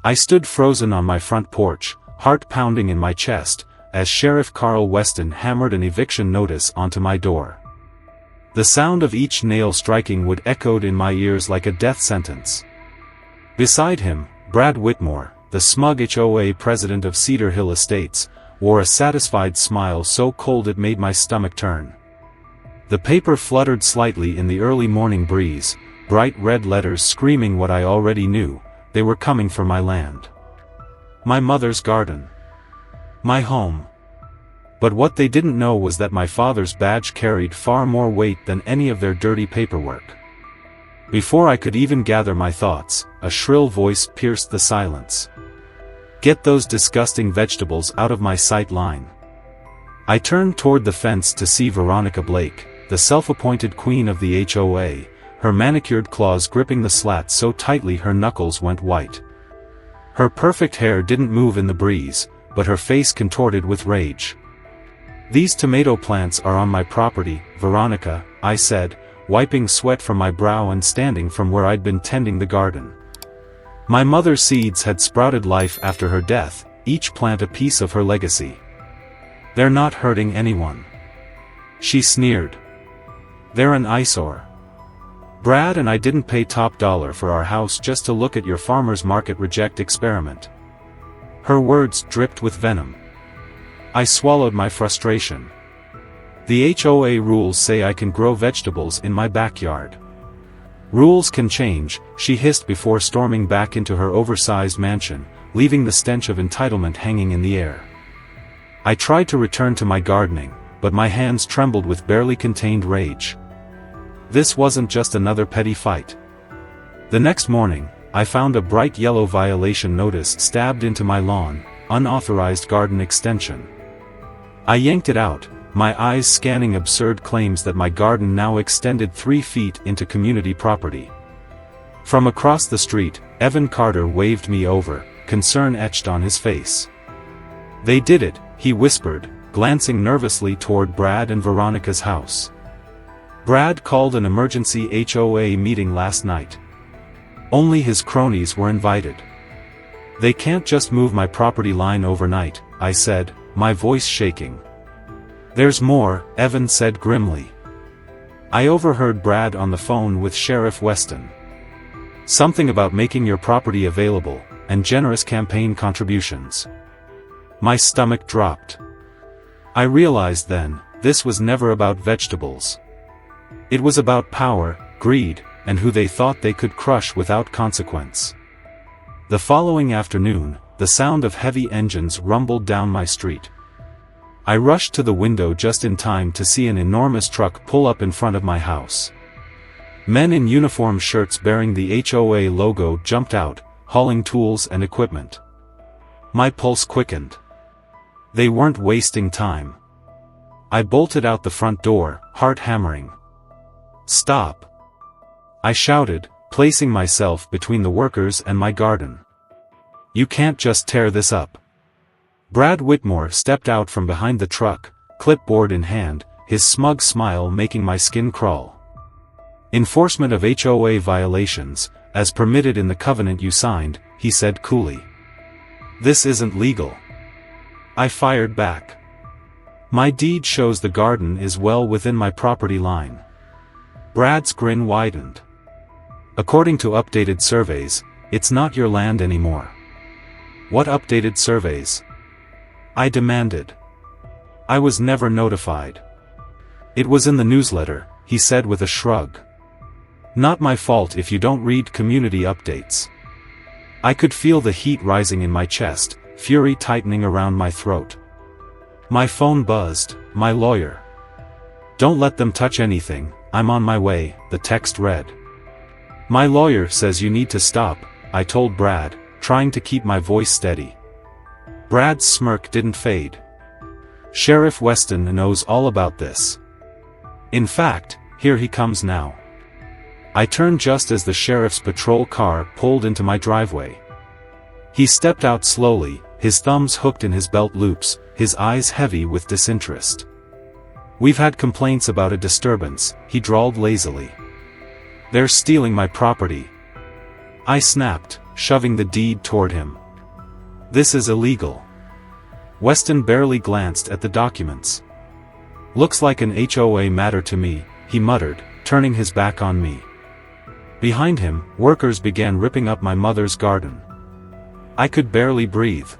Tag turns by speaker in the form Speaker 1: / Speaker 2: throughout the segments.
Speaker 1: I stood frozen on my front porch, heart pounding in my chest, as Sheriff Carl Weston hammered an eviction notice onto my door. The sound of each nail striking would echoed in my ears like a death sentence. Beside him, Brad Whitmore, the smug HOA president of Cedar Hill Estates, wore a satisfied smile so cold it made my stomach turn. The paper fluttered slightly in the early morning breeze, bright red letters screaming what I already knew: they were coming for my land. My mother's garden. My home. But what they didn't know was that my father's badge carried far more weight than any of their dirty paperwork. Before I could even gather my thoughts, a shrill voice pierced the silence. "Get those disgusting vegetables out of my sight line." I turned toward the fence to see Veronica Blake, the self-appointed queen of the HOA, her manicured claws gripping the slats so tightly her knuckles went white. Her perfect hair didn't move in the breeze, but her face contorted with rage. "These tomato plants are on my property, Veronica," I said, wiping sweat from my brow and standing from where I'd been tending the garden. My mother's seeds had sprouted life after her death, each plant a piece of her legacy. "They're not hurting anyone," she sneered. "They're an eyesore. Brad and I didn't pay top dollar for our house just to look at your farmer's market reject experiment." Her words dripped with venom. I swallowed my frustration. "The HOA rules say I can grow vegetables in my backyard." "Rules can change," she hissed before storming back into her oversized mansion, leaving the stench of entitlement hanging in the air. I tried to return to my gardening, but my hands trembled with barely contained rage. This wasn't just another petty fight. The next morning, I found a bright yellow violation notice stabbed into my lawn: unauthorized garden extension. I yanked it out, my eyes scanning absurd claims that my garden now extended 3 feet into community property. From across the street, Evan Carter waved me over, concern etched on his face. "They did it," he whispered, glancing nervously toward Brad and Veronica's house. "Brad called an emergency HOA meeting last night. Only his cronies were invited. They can't just move my property line overnight," I said, my voice shaking. "There's more," Evan said grimly. "I overheard Brad on the phone with Sheriff Weston. Something about making your property available, and generous campaign contributions." My stomach dropped. I realized then, this was never about vegetables. It was about power, greed, and who they thought they could crush without consequence. The following afternoon, the sound of heavy engines rumbled down my street. I rushed to the window just in time to see an enormous truck pull up in front of my house. Men in uniform shirts bearing the HOA logo jumped out, hauling tools and equipment. My pulse quickened. They weren't wasting time. I bolted out the front door, heart hammering. "Stop!" I shouted, placing myself between the workers and my garden. "You can't just tear this up." Brad Whitmore stepped out from behind the truck, clipboard in hand, his smug smile making my skin crawl. "Enforcement of HOA violations, as permitted in the covenant you signed," he said coolly. "This isn't legal." I fired back. "My deed shows the garden is well within my property line." Brad's grin widened. "According to updated surveys, it's not your land anymore." "What updated surveys?" I demanded. "I was never notified." "It was in the newsletter," he said with a shrug. "Not my fault if you don't read community updates." I could feel the heat rising in my chest, fury tightening around my throat. My phone buzzed. My lawyer. "Don't let them touch anything, I'm on my way," the text read. "My lawyer says you need to stop," I told Brad, trying to keep my voice steady. Brad's smirk didn't fade. "Sheriff Weston knows all about this. In fact, here he comes now." I turned just as the sheriff's patrol car pulled into my driveway. He stepped out slowly, his thumbs hooked in his belt loops, his eyes heavy with disinterest. "We've had complaints about a disturbance," he drawled lazily. "They're stealing my property." I snapped, shoving the deed toward him. "This is illegal." Weston barely glanced at the documents. "Looks like an HOA matter to me," he muttered, turning his back on me. Behind him, workers began ripping up my mother's garden. I could barely breathe.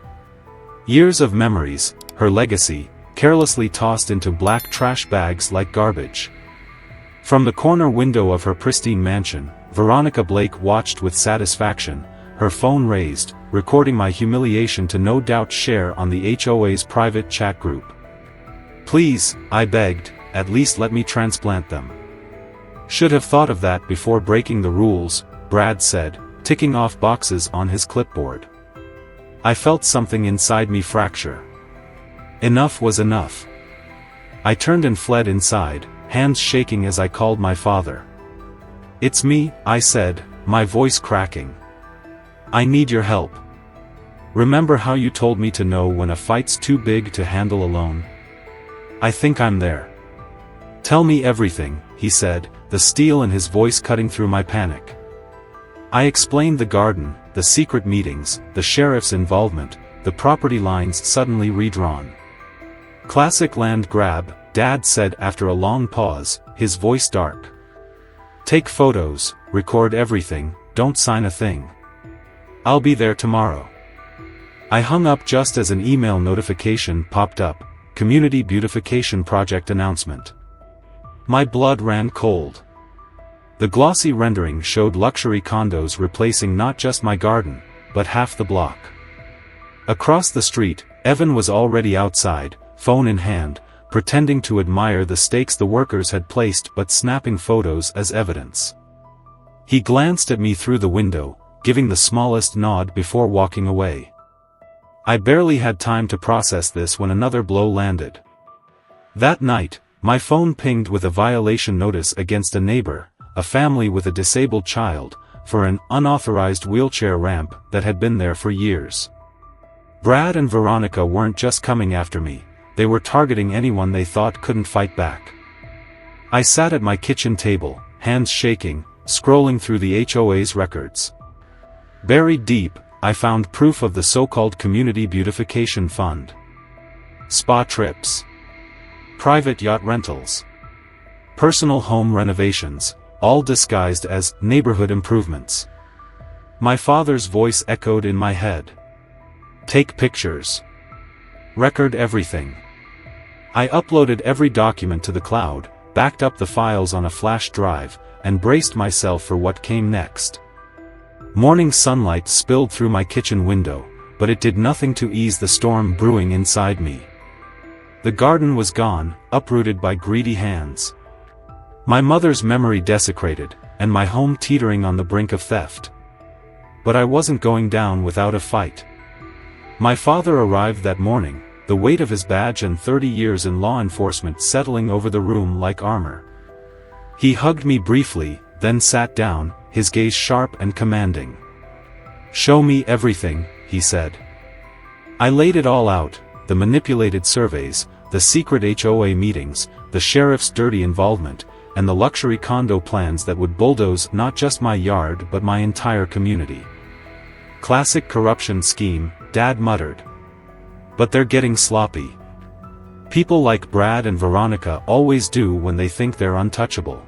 Speaker 1: Years of memories, her legacy, carelessly tossed into black trash bags like garbage. From the corner window of her pristine mansion, Veronica Blake watched with satisfaction, her phone raised, recording my humiliation to no doubt share on the HOA's private chat group. "Please," I begged, "at least let me transplant them." "Should have thought of that before breaking the rules," Brad said, ticking off boxes on his clipboard. I felt something inside me fracture. Enough was enough. I turned and fled inside, hands shaking as I called my father. "It's me," I said, my voice cracking. "I need your help. Remember how you told me to know when a fight's too big to handle alone? I think I'm there." "Tell me everything," he said, the steel in his voice cutting through my panic. I explained the garden, the secret meetings, the sheriff's involvement, the property lines suddenly redrawn. "Classic land grab," Dad said after a long pause, his voice dark. "Take photos, record everything, don't sign a thing. I'll be there tomorrow." I hung up just as an email notification popped up, Community Beautification Project announcement. My blood ran cold. The glossy rendering showed luxury condos replacing not just my garden, but half the block. Across the street, Evan was already outside, phone in hand, pretending to admire the stakes the workers had placed but snapping photos as evidence. He glanced at me through the window, giving the smallest nod before walking away. I barely had time to process this when another blow landed. That night, my phone pinged with a violation notice against a neighbor, a family with a disabled child, for an unauthorized wheelchair ramp that had been there for years. Brad and Veronica weren't just coming after me, they were targeting anyone they thought couldn't fight back. I sat at my kitchen table, hands shaking, scrolling through the HOA's records. Buried deep, I found proof of the so-called Community Beautification Fund. Spa trips. Private yacht rentals. Personal home renovations, all disguised as neighborhood improvements. My father's voice echoed in my head. "Take pictures. Record everything." I uploaded every document to the cloud, backed up the files on a flash drive, and braced myself for what came next. Morning sunlight spilled through my kitchen window, but it did nothing to ease the storm brewing inside me. The garden was gone, uprooted by greedy hands. My mother's memory desecrated, and my home teetering on the brink of theft. But I wasn't going down without a fight. My father arrived that morning, the weight of his badge and 30 years in law enforcement settling over the room like armor. He hugged me briefly, then sat down, his gaze sharp and commanding. "Show me everything," he said. I laid it all out, the manipulated surveys, the secret HOA meetings, the sheriff's dirty involvement, and the luxury condo plans that would bulldoze not just my yard but my entire community. "Classic corruption scheme," Dad muttered. "But they're getting sloppy. People like Brad and Veronica always do when they think they're untouchable."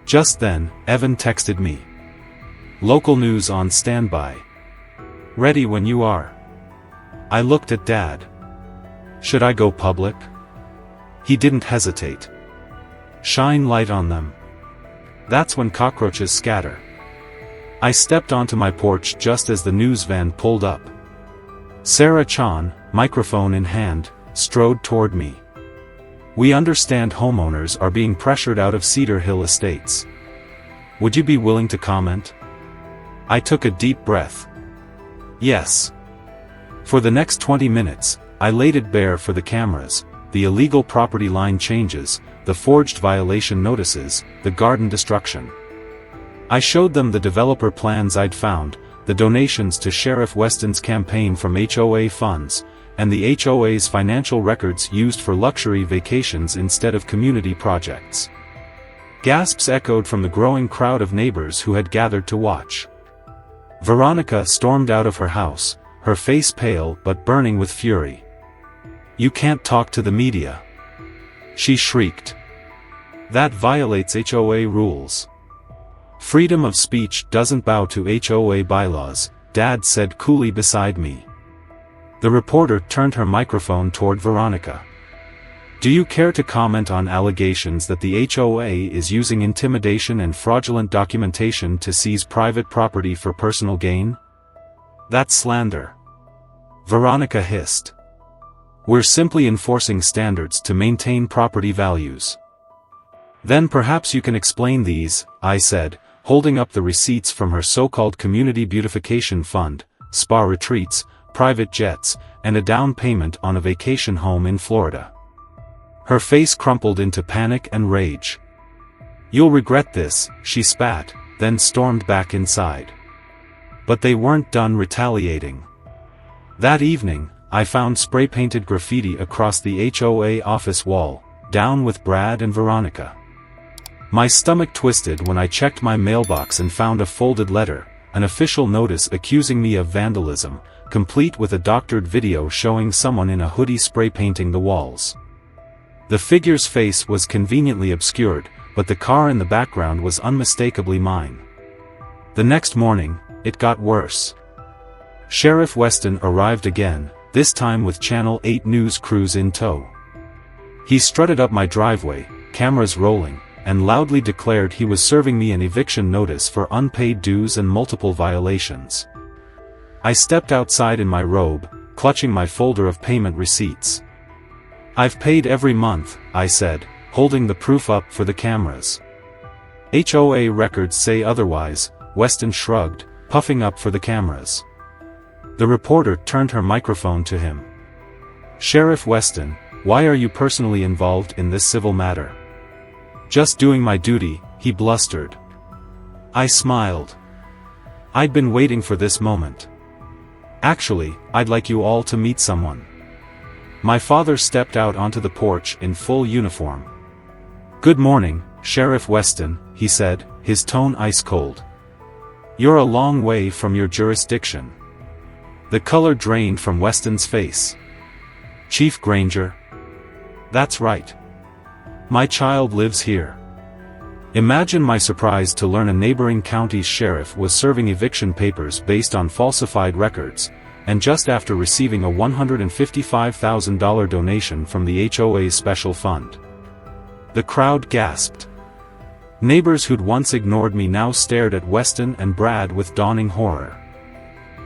Speaker 1: Just then, Evan texted me. "Local news on standby. Ready when you are." I looked at Dad. "Should I go public?" He didn't hesitate. "Shine light on them. That's when cockroaches scatter." I stepped onto my porch just as the news van pulled up. Sarah Chan, microphone in hand, strode toward me. "We understand homeowners are being pressured out of Cedar Hill Estates. Would you be willing to comment?" I took a deep breath. "Yes." For the next 20 minutes, I laid it bare for the cameras, the illegal property line changes, the forged violation notices, the garden destruction. I showed them the developer plans I'd found, the donations to Sheriff Weston's campaign from HOA funds, and the HOA's financial records used for luxury vacations instead of community projects. Gasps echoed from the growing crowd of neighbors who had gathered to watch. Veronica stormed out of her house, her face pale but burning with fury. "You can't talk to the media," she shrieked. "That violates HOA rules." "Freedom of speech doesn't bow to HOA bylaws," Dad said coolly beside me. The reporter turned her microphone toward Veronica. "Do you care to comment on allegations that the HOA is using intimidation and fraudulent documentation to seize private property for personal gain?" "That's slander," Veronica hissed. "We're simply enforcing standards to maintain property values." "Then perhaps you can explain these," I said, holding up the receipts from her so-called community beautification fund, spa retreats, private jets, and a down payment on a vacation home in Florida. Her face crumpled into panic and rage. "You'll regret this," she spat, then stormed back inside. But they weren't done retaliating. That evening, I found spray-painted graffiti across the HOA office wall, "Down with Brad and Veronica." My stomach twisted when I checked my mailbox and found a folded letter, an official notice accusing me of vandalism, complete with a doctored video showing someone in a hoodie spray-painting the walls. The figure's face was conveniently obscured, but the car in the background was unmistakably mine. The next morning, it got worse. Sheriff Weston arrived again, this time with Channel 8 news crews in tow. He strutted up my driveway, cameras rolling, and loudly declared he was serving me an eviction notice for unpaid dues and multiple violations. I stepped outside in my robe, clutching my folder of payment receipts. "I've paid every month," I said, holding the proof up for the cameras. "HOA records say otherwise," Weston shrugged, puffing up for the cameras. The reporter turned her microphone to him. "Sheriff Weston, why are you personally involved in this civil matter?" "Just doing my duty," he blustered. I smiled. I'd been waiting for this moment. "Actually, I'd like you all to meet someone." My father stepped out onto the porch in full uniform. "Good morning, Sheriff Weston," he said, his tone ice-cold. "You're a long way from your jurisdiction." The color drained from Weston's face. "Chief Granger?" "That's right. My child lives here." Imagine my surprise to learn a neighboring county's sheriff was serving eviction papers based on falsified records, and just after receiving a $155,000 donation from the HOA's special fund. The crowd gasped. Neighbors who'd once ignored me now stared at Weston and Brad with dawning horror.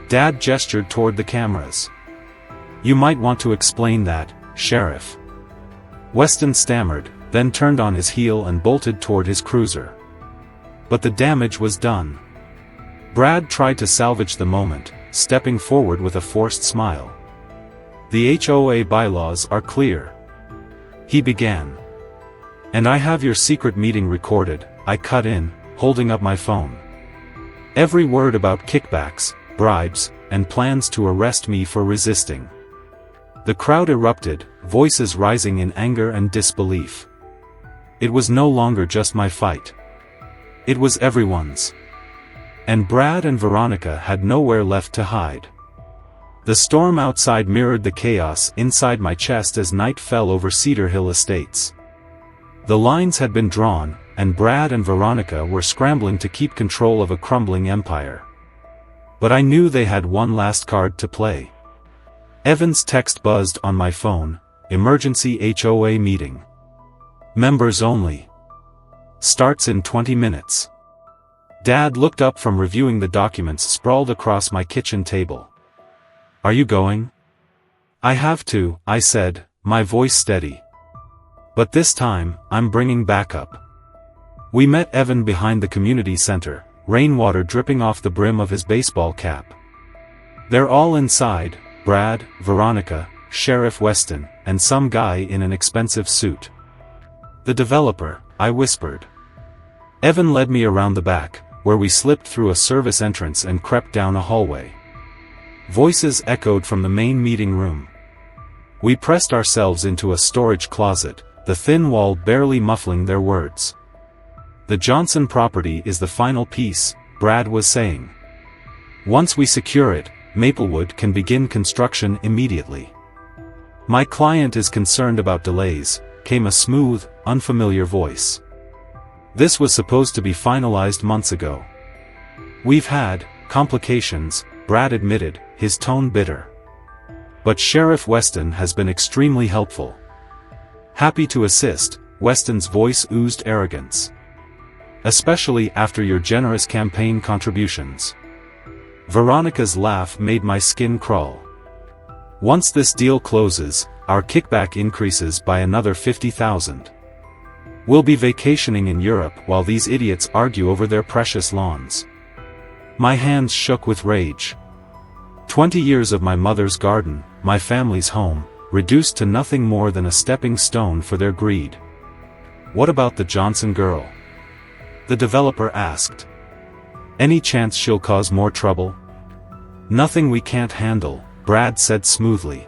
Speaker 1: Dad gestured toward the cameras. "You might want to explain that, Sheriff." Weston stammered, then turned on his heel and bolted toward his cruiser. But the damage was done. Brad tried to salvage the moment, stepping forward with a forced smile. "The HOA bylaws are clear," he began. "And I have your secret meeting recorded," I cut in, holding up my phone. "Every word about kickbacks, bribes, and plans to arrest me for resisting." The crowd erupted, voices rising in anger and disbelief. It was no longer just my fight. It was everyone's. And Brad and Veronica had nowhere left to hide. The storm outside mirrored the chaos inside my chest as night fell over Cedar Hill Estates. The lines had been drawn, and Brad and Veronica were scrambling to keep control of a crumbling empire. But I knew they had one last card to play. Evan's text buzzed on my phone, "Emergency HOA meeting. Members only. Starts in 20 minutes." Dad looked up from reviewing the documents sprawled across my kitchen table. "Are you going?" "I have to," I said, my voice steady. "But this time, I'm bringing backup." We met Evan behind the community center, rainwater dripping off the brim of his baseball cap. "They're all inside, Brad, Veronica, Sheriff Weston, and some guy in an expensive suit." "The developer," I whispered. Evan led me around the back, where we slipped through a service entrance and crept down a hallway. Voices echoed from the main meeting room. We pressed ourselves into a storage closet, the thin wall barely muffling their words. "The Johnson property is the final piece," Brad was saying. Once we secure it, Maplewood can begin construction immediately. My client is concerned about delays, came a smooth, unfamiliar voice. This was supposed to be finalized months ago. We've had complications, Brad admitted, his tone bitter. But Sheriff Weston has been extremely helpful. Happy to assist, Weston's voice oozed arrogance. Especially after your generous campaign contributions. Veronica's laugh made my skin crawl. Once this deal closes, our kickback increases by another $50,000. We'll be vacationing in Europe while these idiots argue over their precious lawns. My hands shook with rage. 20 years of my mother's garden, my family's home, reduced to nothing more than a stepping stone for their greed. What about the Johnson girl? The developer asked. Any chance she'll cause more trouble? Nothing we can't handle, Brad said smoothly.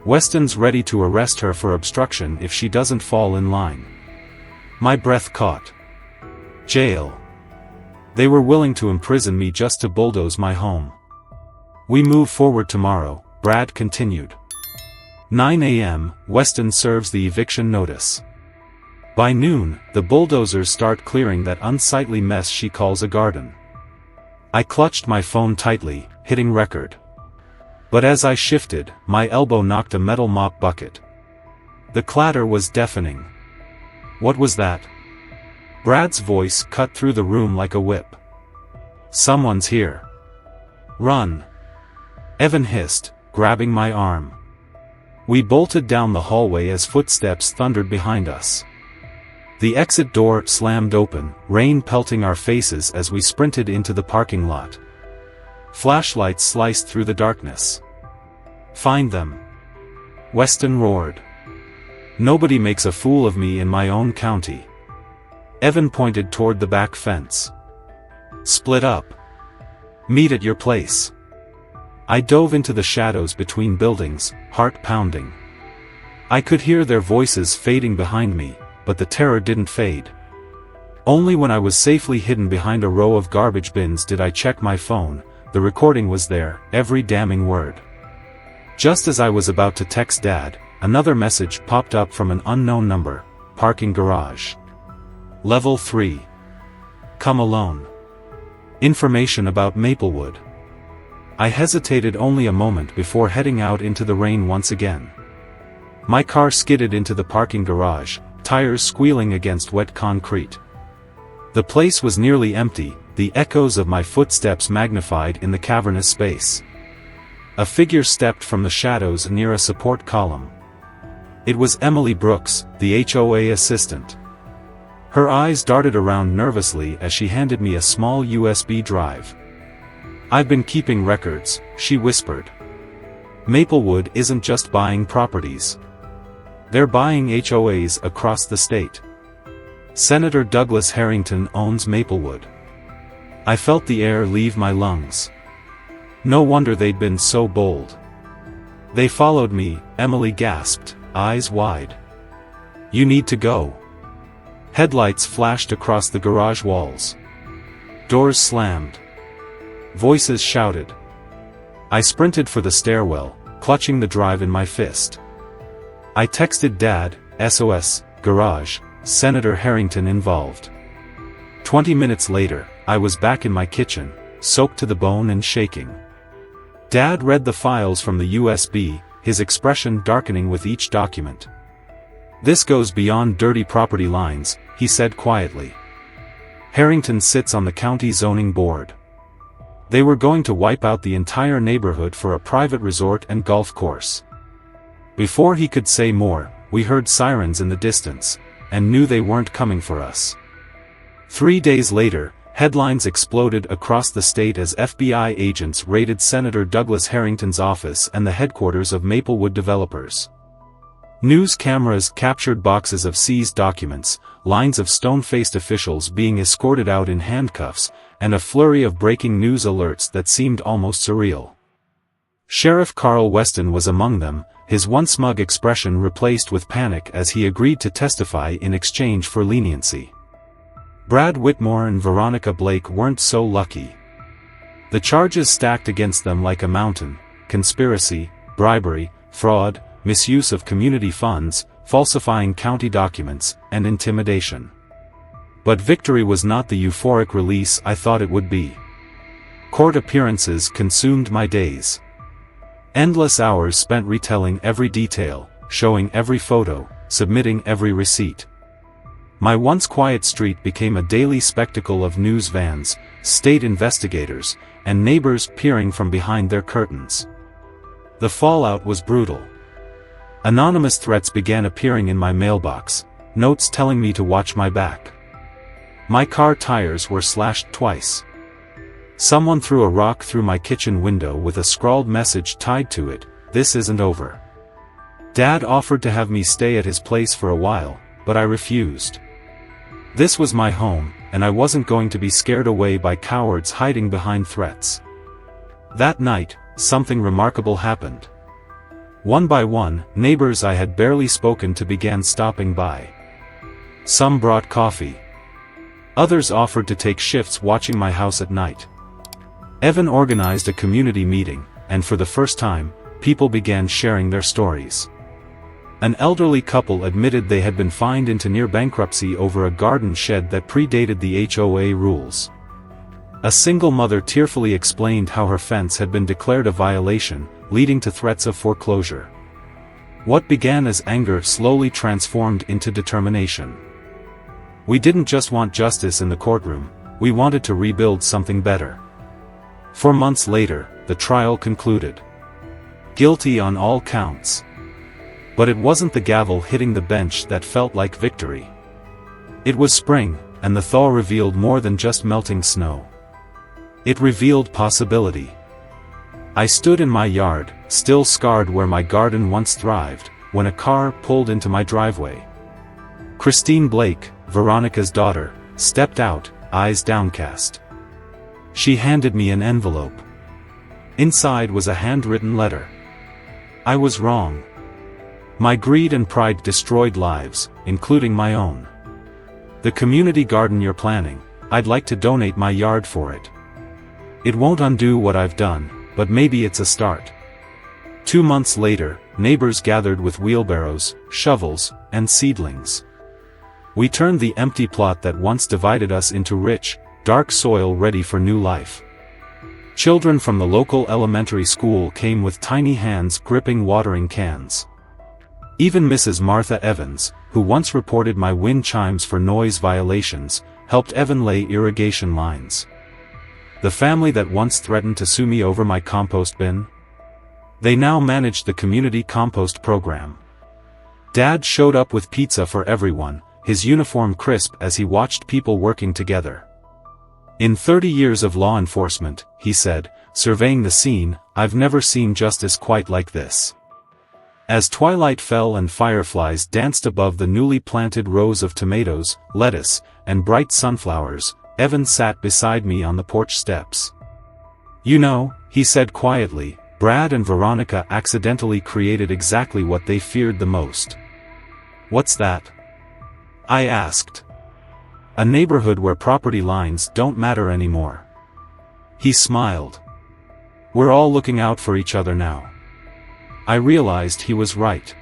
Speaker 1: Weston's ready to arrest her for obstruction if she doesn't fall in line. My breath caught. Jail. They were willing to imprison me just to bulldoze my home. We move forward tomorrow, Brad continued. 9 a.m., Weston serves the eviction notice. By noon, the bulldozers start clearing that unsightly mess she calls a garden. I clutched my phone tightly, hitting record. But as I shifted, my elbow knocked a metal mop bucket. The clatter was deafening. What was that? Brad's voice cut through the room like a whip. Someone's here. Run. Evan hissed, grabbing my arm. We bolted down the hallway as footsteps thundered behind us. The exit door slammed open, rain pelting our faces as we sprinted into the parking lot. Flashlights sliced through the darkness. Find them. Weston roared. Nobody makes a fool of me in my own county. Evan pointed toward the back fence. Split up. Meet at your place. I dove into the shadows between buildings, heart pounding. I could hear their voices fading behind me, but the terror didn't fade. Only when I was safely hidden behind a row of garbage bins did I check my phone. The recording was there, every damning word. Just as I was about to text Dad, another message popped up from an unknown number. Parking garage. Level 3. Come alone. Information about Maplewood. I hesitated only a moment before heading out into the rain once again. My car skidded into the parking garage, tires squealing against wet concrete. The place was nearly empty, the echoes of my footsteps magnified in the cavernous space. A figure stepped from the shadows near a support column. It was Emily Brooks, the HOA assistant. Her eyes darted around nervously as she handed me a small USB drive. I've been keeping records, she whispered. Maplewood isn't just buying properties. They're buying HOAs across the state. Senator Douglas Harrington owns Maplewood. I felt the air leave my lungs. No wonder they'd been so bold. They followed me, Emily gasped, eyes wide. You need to go. Headlights flashed across the garage walls. Doors slammed. Voices shouted. I sprinted for the stairwell, clutching the drive in my fist. I texted Dad, SOS, garage, Senator Harrington involved. 20 minutes later, I was back in my kitchen, soaked to the bone and shaking. Dad read the files from the USB, his expression darkening with each document. This goes beyond dirty property lines, he said quietly. Harrington sits on the county zoning board. They were going to wipe out the entire neighborhood for a private resort and golf course. Before he could say more, we heard sirens in the distance, and knew they weren't coming for us. 3 days later, headlines exploded across the state as FBI agents raided Senator Douglas Harrington's office and the headquarters of Maplewood developers. News cameras captured boxes of seized documents, lines of stone-faced officials being escorted out in handcuffs, and a flurry of breaking news alerts that seemed almost surreal. Sheriff Carl Weston was among them, his once smug expression replaced with panic as he agreed to testify in exchange for leniency. Brad Whitmore and Veronica Blake weren't so lucky. The charges stacked against them like a mountain: conspiracy, bribery, fraud, misuse of community funds, falsifying county documents, and intimidation. But victory was not the euphoric release I thought it would be. Court appearances consumed my days. Endless hours spent retelling every detail, showing every photo, submitting every receipt. My once quiet street became a daily spectacle of news vans, state investigators, and neighbors peering from behind their curtains. The fallout was brutal. Anonymous threats began appearing in my mailbox, notes telling me to watch my back. My car tires were slashed twice. Someone threw a rock through my kitchen window with a scrawled message tied to it: "This isn't over." Dad offered to have me stay at his place for a while, but I refused. This was my home, and I wasn't going to be scared away by cowards hiding behind threats. That night, something remarkable happened. One by one, neighbors I had barely spoken to began stopping by. Some brought coffee. Others offered to take shifts watching my house at night. Evan organized a community meeting, and for the first time, people began sharing their stories. An elderly couple admitted they had been fined into near bankruptcy over a garden shed that predated the HOA rules. A single mother tearfully explained how her fence had been declared a violation, leading to threats of foreclosure. What began as anger slowly transformed into determination. We didn't just want justice in the courtroom, we wanted to rebuild something better. 4 months later, the trial concluded. Guilty on all counts. But it wasn't the gavel hitting the bench that felt like victory. It was spring, and the thaw revealed more than just melting snow. It revealed possibility. I stood in my yard, still scarred where my garden once thrived, when a car pulled into my driveway. Christine Blake, Veronica's daughter, stepped out, eyes downcast. She handed me an envelope. Inside was a handwritten letter. I was wrong. My greed and pride destroyed lives, including my own. The community garden you're planning, I'd like to donate my yard for it. It won't undo what I've done, but maybe it's a start. 2 months later, neighbors gathered with wheelbarrows, shovels, and seedlings. We turned the empty plot that once divided us into rich, dark soil ready for new life. Children from the local elementary school came with tiny hands gripping watering cans. Even Mrs. Martha Evans, who once reported my wind chimes for noise violations, helped Evan lay irrigation lines. The family that once threatened to sue me over my compost bin? They now managed the community compost program. Dad showed up with pizza for everyone, his uniform crisp as he watched people working together. In 30 years of law enforcement, he said, surveying the scene, I've never seen justice quite like this. As twilight fell and fireflies danced above the newly planted rows of tomatoes, lettuce, and bright sunflowers, Evan sat beside me on the porch steps. You know, he said quietly, Brad and Veronica accidentally created exactly what they feared the most. What's that? I asked. A neighborhood where property lines don't matter anymore. He smiled. We're all looking out for each other now. I realized he was right.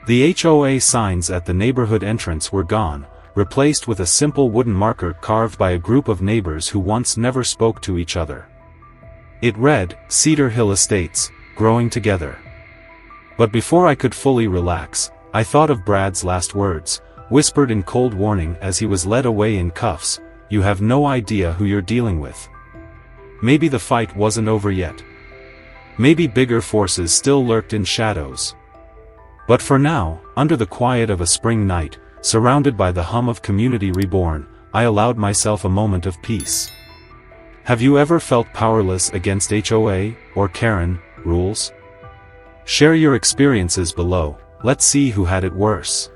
Speaker 1: The HOA signs at the neighborhood entrance were gone, replaced with a simple wooden marker carved by a group of neighbors who once never spoke to each other. It read, Cedar Hill Estates, growing together. But before I could fully relax, I thought of Brad's last words, whispered in cold warning as he was led away in cuffs, you have no idea who you're dealing with. Maybe the fight wasn't over yet. Maybe bigger forces still lurked in shadows. But for now, under the quiet of a spring night, surrounded by the hum of community reborn, I allowed myself a moment of peace. Have you ever felt powerless against HOA, or Karen, rules? Share your experiences below, let's see who had it worse.